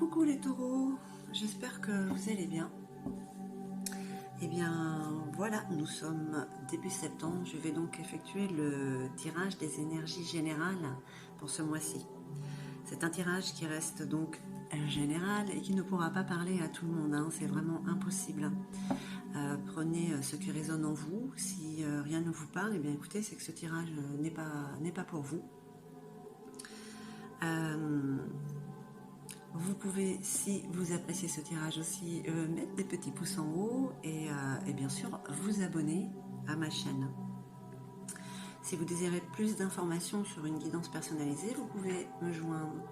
Coucou les taureaux, j'espère que vous allez bien. Eh bien voilà, nous sommes début septembre, je vais donc effectuer le tirage des énergies générales pour ce mois-ci. C'est un tirage qui reste donc général et qui ne pourra pas parler à tout le monde, hein, c'est vraiment impossible. Prenez ce qui résonne en vous, si rien ne vous parle, eh bien écoutez, c'est que ce tirage n'est pas pour vous. Vous pouvez, si vous appréciez ce tirage aussi, mettre des petits pouces en haut et bien sûr vous abonner à ma chaîne. Si vous désirez plus d'informations sur une guidance personnalisée, vous pouvez me joindre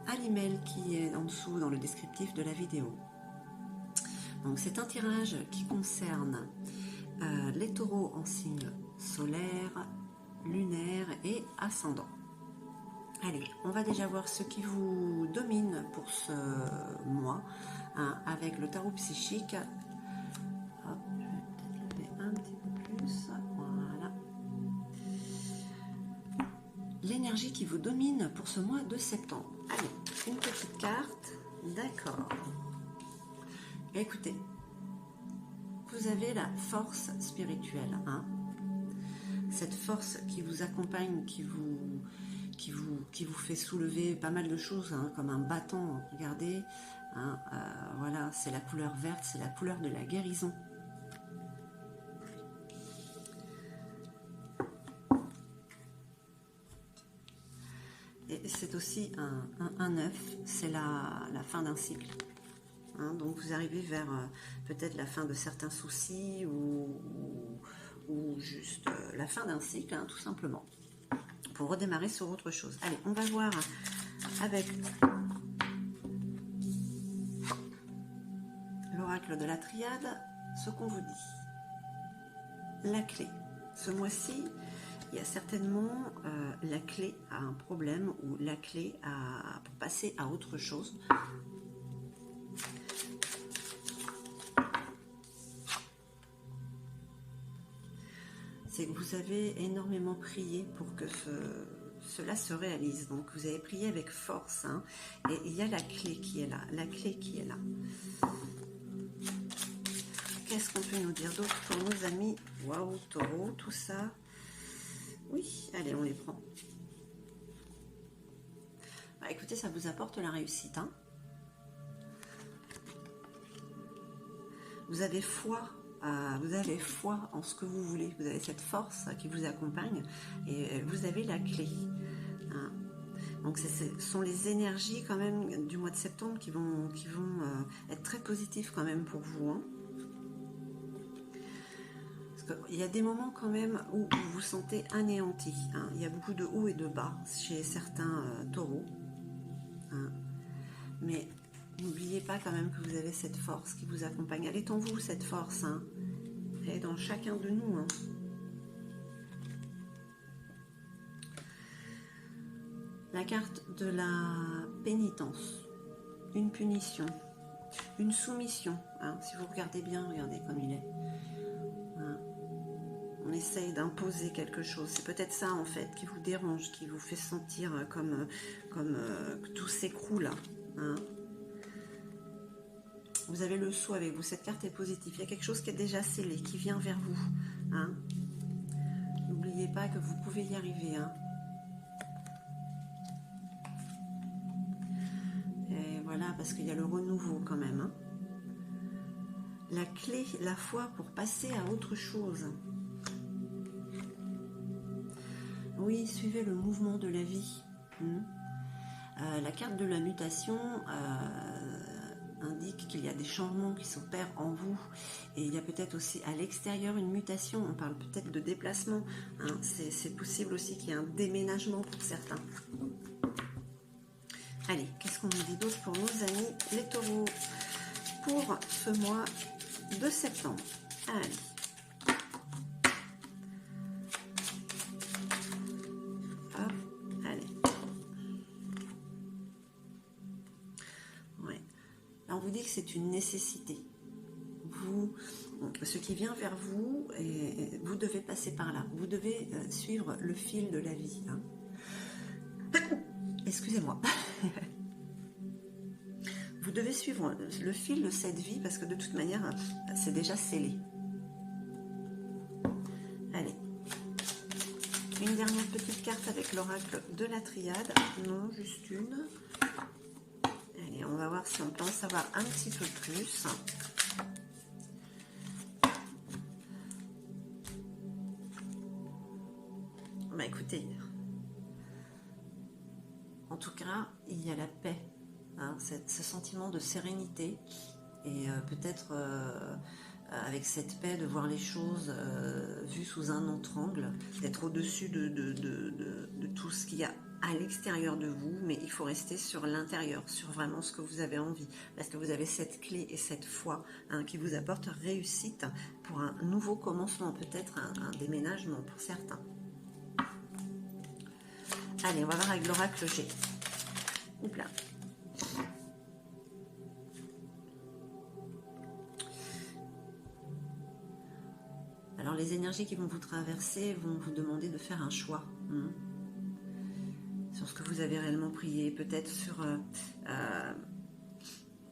à l'email qui est en dessous dans le descriptif de la vidéo. Donc c'est un tirage qui concerne les taureaux en signe solaire, lunaire et ascendant. Allez, on va déjà voir ce qui vous domine pour ce mois, hein, avec le tarot psychique. Hop, je vais peut-être lever un petit peu plus. Voilà. L'énergie qui vous domine pour ce mois de septembre. Allez, une petite carte. D'accord. Écoutez, vous avez la force spirituelle, hein. Cette force qui vous accompagne, qui vous fait soulever pas mal de choses, hein, comme un bâton, regardez, hein, voilà, c'est la couleur verte, c'est la couleur de la guérison. Et c'est aussi un œuf, c'est la fin d'un cycle. Hein, donc vous arrivez vers peut-être la fin de certains soucis ou juste la fin d'un cycle, hein, tout simplement, pour redémarrer sur autre chose. Allez, on va voir avec l'oracle de la triade ce qu'on vous dit. La clé. Ce mois-ci, il y a certainement la clé à un problème ou la clé pour passer à autre chose. C'est que vous avez énormément prié pour que cela se réalise. Donc vous avez prié avec force, hein, et il y a la clé qui est là. La clé qui est là. Qu'est-ce qu'on peut nous dire d'autre pour nos amis? Waouh, taureau, tout ça. Oui, allez, on les prend. Bah, écoutez, ça vous apporte la réussite, hein. Vous avez foi. Vous avez foi en ce que vous voulez, vous avez cette force qui vous accompagne et vous avez la clé. Hein. Donc ce sont les énergies quand même du mois de septembre qui vont être très positives quand même pour vous. Hein. Parce qu'il y a des moments quand même où vous vous sentez anéanti. Hein. Il y a beaucoup de hauts et de bas chez certains taureaux. Hein. Mais n'oubliez pas quand même que vous avez cette force qui vous accompagne. Elle est en vous, cette force. Hein. Elle est dans chacun de nous. Hein. La carte de la pénitence. Une punition. Une soumission. Hein. Si vous regardez bien, regardez comme il est. Hein. On essaye d'imposer quelque chose. C'est peut-être ça en fait qui vous dérange, qui vous fait sentir comme que tout s'écroule. Hein. Vous avez le sceau avec vous, cette carte est positive. Il y a quelque chose qui est déjà scellé, qui vient vers vous. Hein. N'oubliez pas que vous pouvez y arriver. Hein. Et voilà, parce qu'il y a le renouveau quand même. Hein. La clé, la foi pour passer à autre chose. Oui, suivez le mouvement de la vie. La carte de la mutation indique qu'il y a des changements qui s'opèrent en vous et il y a peut-être aussi à l'extérieur une mutation, on parle peut-être de déplacement, hein. C'est possible aussi qu'il y ait un déménagement pour certains. Allez, qu'est-ce qu'on nous dit d'autre pour nos amis les taureaux pour ce mois de septembre? Allez. On vous dit que c'est une nécessité. Ce qui vient vers vous, et vous devez passer par là. Vous devez suivre le fil de la vie. Hein. Excusez-moi. devez suivre le fil de cette vie parce que de toute manière, c'est déjà scellé. Allez. Une dernière petite carte avec l'oracle de la triade. Non, juste une. Allez, on va voir si on peut en savoir un petit peu plus. Bah écoutez, en tout cas, il y a la paix, hein, ce sentiment de sérénité et peut-être avec cette paix de voir les choses vues sous un autre angle, d'être au-dessus de tout ce qu'il y a à l'extérieur de vous, mais il faut rester sur l'intérieur, sur vraiment ce que vous avez envie, parce que vous avez cette clé et cette foi, hein, qui vous apporte réussite pour un nouveau commencement, peut-être un déménagement pour certains. Allez, on va voir avec l'oracle G. Oups là. Alors les énergies qui vont vous traverser vont vous demander de faire un choix. Sur ce que vous avez réellement prié, peut-être sur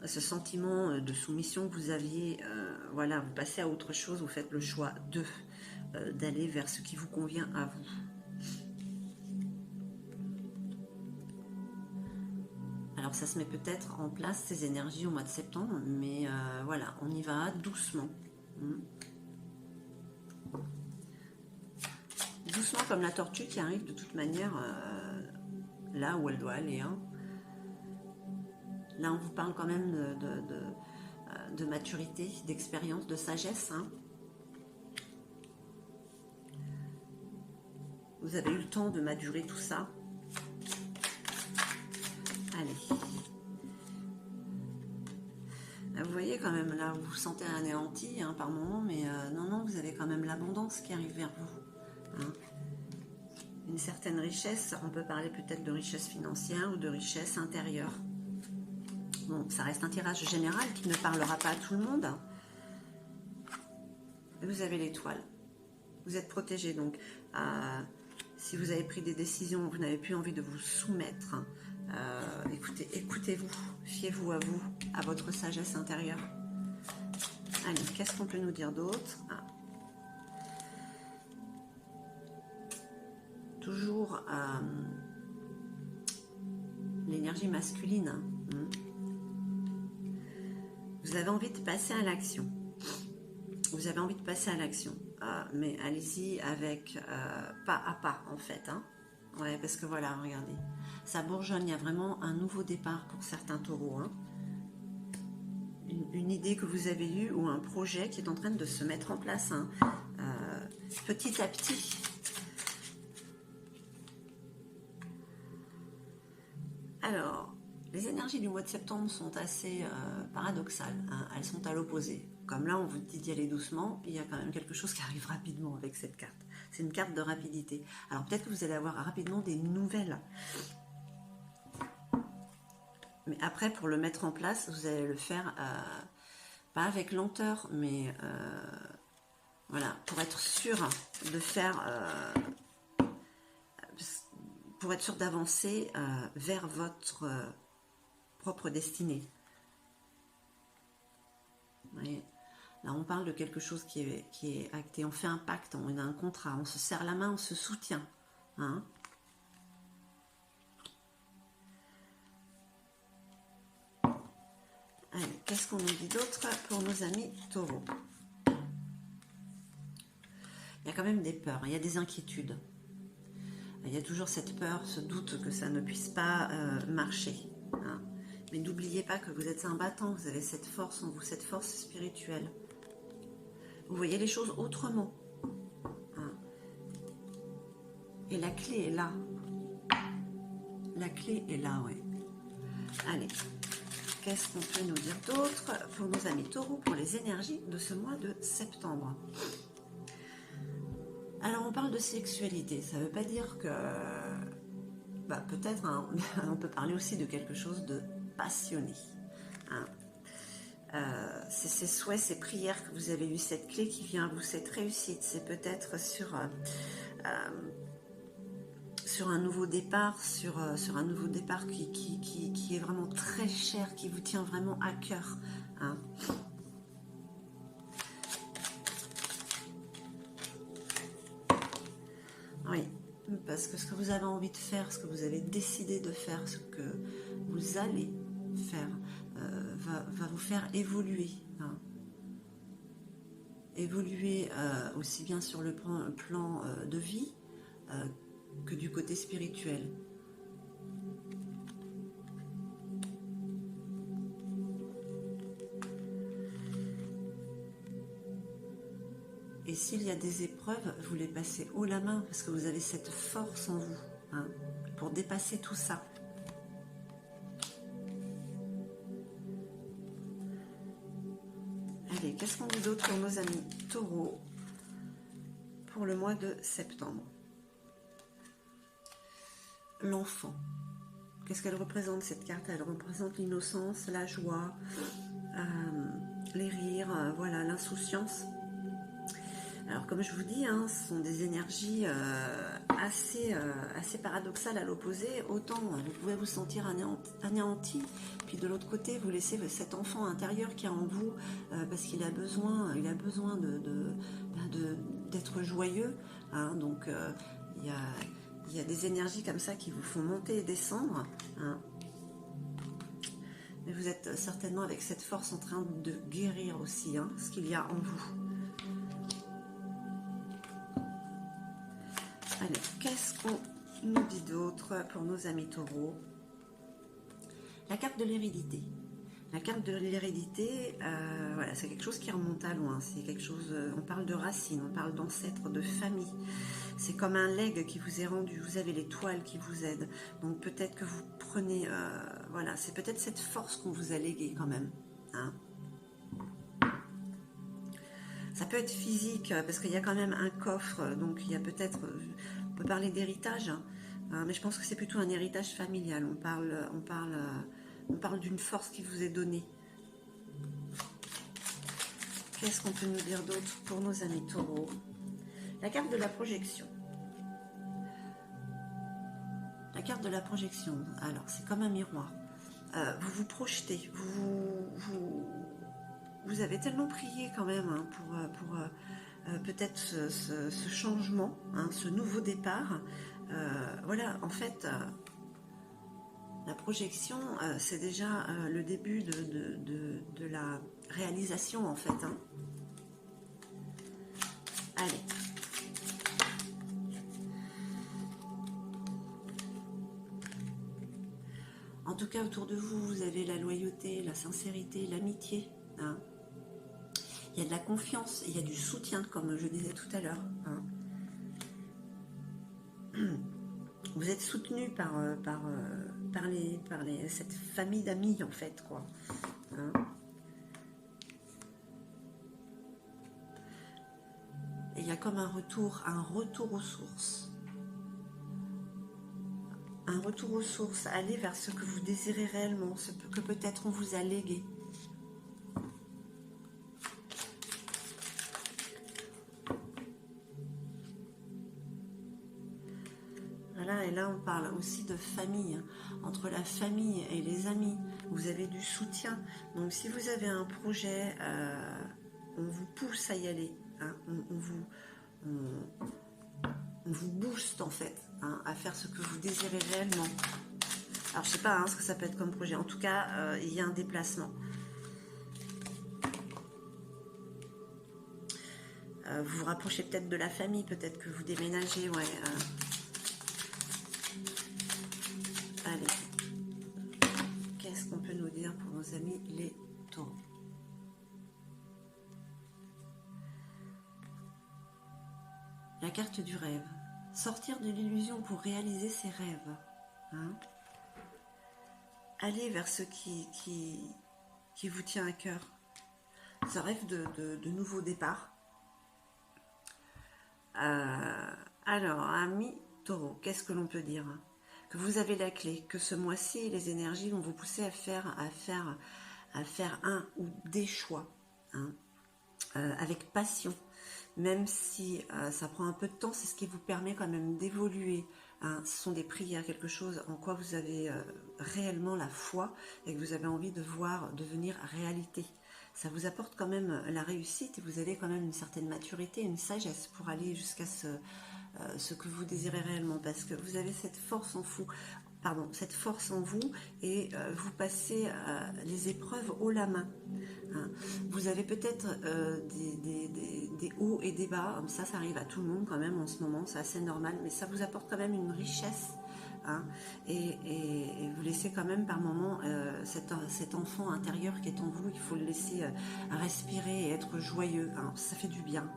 ce sentiment de soumission que vous aviez. Voilà, vous passez à autre chose, vous faites le choix d'aller vers ce qui vous convient à vous. Alors ça se met peut-être en place ces énergies au mois de septembre, mais voilà, on y va doucement. Doucement comme la tortue qui arrive de toute manière là où elle doit aller. Hein. Là on vous parle quand même de maturité, d'expérience, de sagesse. Hein. Vous avez eu le temps de madurer tout ça. Allez. Vous voyez quand même, là, vous vous sentez anéanti hein, par moment, mais non, vous avez quand même l'abondance qui arrive vers vous. Hein. Une certaine richesse, on peut parler peut-être de richesse financière ou de richesse intérieure. Bon, ça reste un tirage général qui ne parlera pas à tout le monde. Vous avez l'étoile. Vous êtes protégé, donc si vous avez pris des décisions, vous n'avez plus envie de vous soumettre. Écoutez-vous, fiez-vous à vous, à votre sagesse intérieure. Allez, qu'est-ce qu'on peut nous dire d'autre? Toujours l'énergie masculine. Vous avez envie de passer à l'action. Vous avez envie de passer à l'action. Mais allez-y avec pas à pas, en fait. Hein. Ouais, parce que voilà, regardez. Ça bourgeonne, il y a vraiment un nouveau départ pour certains taureaux. Hein. Une idée que vous avez eue ou un projet qui est en train de se mettre en place. Hein. Petit à petit. Alors, les énergies du mois de septembre sont assez paradoxales. Hein. Elles sont à l'opposé. Comme là, on vous dit d'y aller doucement, il y a quand même quelque chose qui arrive rapidement avec cette carte. C'est une carte de rapidité. Alors peut-être que vous allez avoir rapidement des nouvelles. Mais après, pour le mettre en place, vous allez le faire, pas avec lenteur, mais voilà, pour être sûr de faire, pour être sûr d'avancer vers votre propre destinée. Vous voyez ? Là, on parle de quelque chose qui est acté. On fait un pacte, on a un contrat, on se serre la main, on se soutient. Hein. Allez, qu'est-ce qu'on nous dit d'autre pour nos amis taureaux? Il y a quand même des peurs, il y a des inquiétudes. Il y a toujours cette peur, ce doute que ça ne puisse pas marcher. Hein. Mais n'oubliez pas que vous êtes un battant, vous avez cette force en vous, cette force spirituelle. Vous voyez les choses autrement. Hein. Et la clé est là. La clé est là, oui. Allez, qu'est-ce qu'on peut nous dire d'autre pour nos amis taureaux, pour les énergies de ce mois de septembre? Alors, on parle de sexualité. Ça ne veut pas dire que... peut-être, hein, on peut parler aussi de quelque chose de passionné. Hein. C'est ces souhaits, ces prières que vous avez eu, cette clé qui vient à vous, cette réussite, c'est peut-être sur sur un nouveau départ, sur un nouveau départ qui est vraiment très cher, qui vous tient vraiment à cœur. Hein. Oui, parce que ce que vous avez envie de faire, ce que vous avez décidé de faire, ce que vous allez faire, va vous faire évoluer. Hein. Évoluer aussi bien sur le plan de vie que du côté spirituel. Et s'il y a des épreuves, vous les passez haut la main parce que vous avez cette force en vous, hein, pour dépasser tout ça. Allez, qu'est-ce qu'on dit d'autre pour nos amis taureaux pour le mois de septembre? L'enfant. Qu'est-ce qu'elle représente cette carte? Elle représente l'innocence, la joie, les rires, voilà, l'insouciance. Alors comme je vous dis, hein, ce sont des énergies assez paradoxales à l'opposé. Autant vous pouvez vous sentir anéanti, puis de l'autre côté vous laissez cet enfant intérieur qui est en vous parce qu'il a besoin d'être joyeux. Hein, donc il y a des énergies comme ça qui vous font monter et descendre. Hein. Mais vous êtes certainement avec cette force en train de guérir aussi, hein, ce qu'il y a en vous. Allez, qu'est-ce qu'on nous dit d'autre pour nos amis taureaux? La carte de l'hérédité. La carte de l'hérédité, voilà, c'est quelque chose qui remonte à loin. C'est quelque chose, on parle de racines, on parle d'ancêtres, de famille. C'est comme un legs qui vous est rendu. Vous avez l'étoile qui vous aide. Donc peut-être que vous prenez, voilà, c'est peut-être cette force qu'on vous a léguée quand même. Hein. Ça peut être physique, parce qu'il y a quand même un coffre, donc il y a peut-être, on peut parler d'héritage, hein, mais je pense que c'est plutôt un héritage familial. On parle d'une force qui vous est donnée. Qu'est-ce qu'on peut nous dire d'autre pour nos amis taureaux? La carte de la projection. La carte de la projection, alors c'est comme un miroir. Vous vous projetez, vous avez tellement prié quand même, hein, pour peut-être ce changement, hein, ce nouveau départ. Voilà, en fait, la projection, c'est déjà le début de la réalisation, en fait. Hein. Allez. En tout cas, autour de vous, vous avez la loyauté, la sincérité, l'amitié. Hein. Il y a de la confiance, il y a du soutien, comme je disais tout à l'heure. Hein. Vous êtes soutenu par cette famille d'amis, en fait, quoi. Hein. Et il y a comme un retour aux sources. Un retour aux sources, aller vers ce que vous désirez réellement, ce que peut-être on vous a légué. Voilà, et là on parle aussi de famille, hein. Entre la famille et les amis, vous avez du soutien. Donc si vous avez un projet, on vous pousse à y aller, hein. On vous booste en fait, hein, à faire ce que vous désirez réellement. Alors je sais pas, hein, ce que ça peut être comme projet. En tout cas, il y a un déplacement. Vous vous rapprochez peut-être de la famille, peut-être que vous déménagez, ouais. Allez. Qu'est-ce qu'on peut nous dire pour nos amis les taureaux? La carte du rêve. Sortir de l'illusion pour réaliser ses rêves. Hein? Aller vers ce qui vous tient à cœur. Ce rêve de nouveau départ. Alors, amis taureaux, qu'est-ce que l'on peut dire? Que vous avez la clé, que ce mois-ci, les énergies vont vous pousser à faire un ou des choix, hein, avec passion. Même si ça prend un peu de temps, c'est ce qui vous permet quand même d'évoluer hein, ce sont des prières, quelque chose en quoi vous avez réellement la foi et que vous avez envie de voir devenir réalité. Ça vous apporte quand même la réussite et vous avez quand même une certaine maturité, une sagesse pour aller jusqu'à ce que vous désirez réellement, parce que vous avez cette force en vous, cette force en vous, et vous passez les épreuves haut la main. Hein. Vous avez peut-être des hauts et des bas, ça arrive à tout le monde quand même en ce moment, c'est assez normal, mais ça vous apporte quand même une richesse. Hein, et vous laissez quand même par moments cet enfant intérieur qui est en vous, il faut le laisser respirer et être joyeux, hein, ça fait du bien.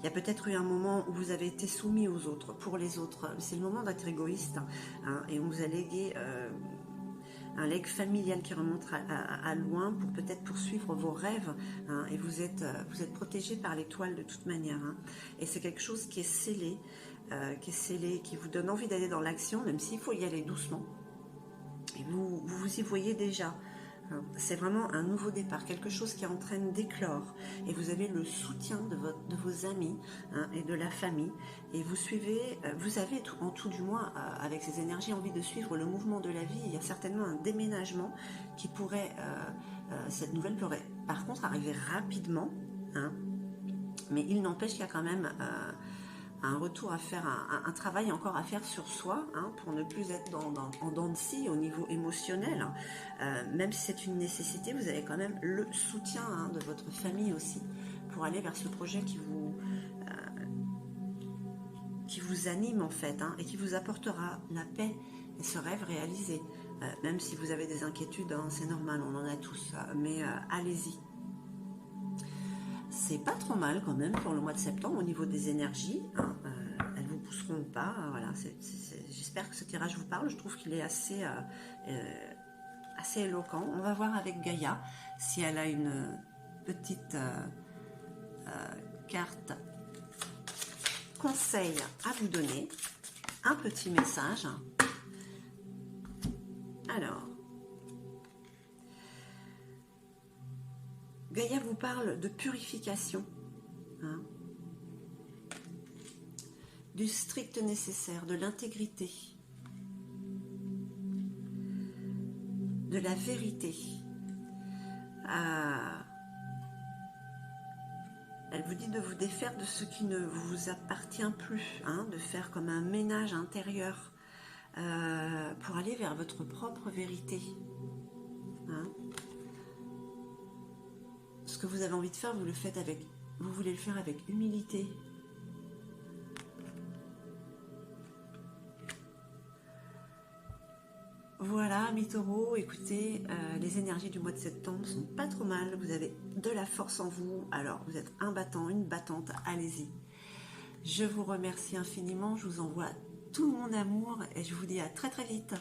Il y a peut-être eu un moment où vous avez été soumis aux autres, pour les autres, c'est le moment d'être égoïste, hein, et on vous a légué un legs familial qui remonte à loin pour peut-être poursuivre vos rêves, hein, et vous êtes protégé par l'étoile de toute manière, hein, et c'est quelque chose qui est scellé, qui vous donne envie d'aller dans l'action, même s'il faut y aller doucement. Et vous y voyez déjà. Hein, c'est vraiment un nouveau départ, quelque chose qui est en train d'éclore. Et vous avez le soutien de vos amis, hein, et de la famille. Et vous suivez, vous avez en tout du moins, avec ces énergies, envie de suivre le mouvement de la vie. Il y a certainement un déménagement qui pourrait, cette nouvelle pourrait par contre arriver rapidement. Hein, mais il n'empêche qu'il y a quand même un retour à faire, un travail encore à faire sur soi, hein, pour ne plus être en dents de scie au niveau émotionnel. Même si c'est une nécessité, vous avez quand même le soutien, hein, de votre famille aussi pour aller vers ce projet qui vous anime en fait, hein, et qui vous apportera la paix et ce rêve réalisé. Même si vous avez des inquiétudes, hein, c'est normal, on en a tous, mais allez-y. C'est pas trop mal quand même pour le mois de septembre au niveau des énergies, hein, elles vous pousseront pas, voilà, j'espère que ce tirage vous parle, je trouve qu'il est assez éloquent. On va voir avec Gaïa si elle a une petite carte conseil à vous donner, un petit message. Alors, Gaïa vous parle de purification, hein, du strict nécessaire, de l'intégrité, de la vérité. Elle vous dit de vous défaire de ce qui ne vous appartient plus, hein, de faire comme un ménage intérieur pour aller vers votre propre vérité. Hein. Ce que vous avez envie de faire, vous voulez le faire avec humilité. Voilà, mes taureaux, écoutez, les énergies du mois de septembre sont pas trop mal, vous avez de la force en vous, alors vous êtes un battant, une battante, allez-y. Je vous remercie infiniment, je vous envoie tout mon amour et je vous dis à très très vite.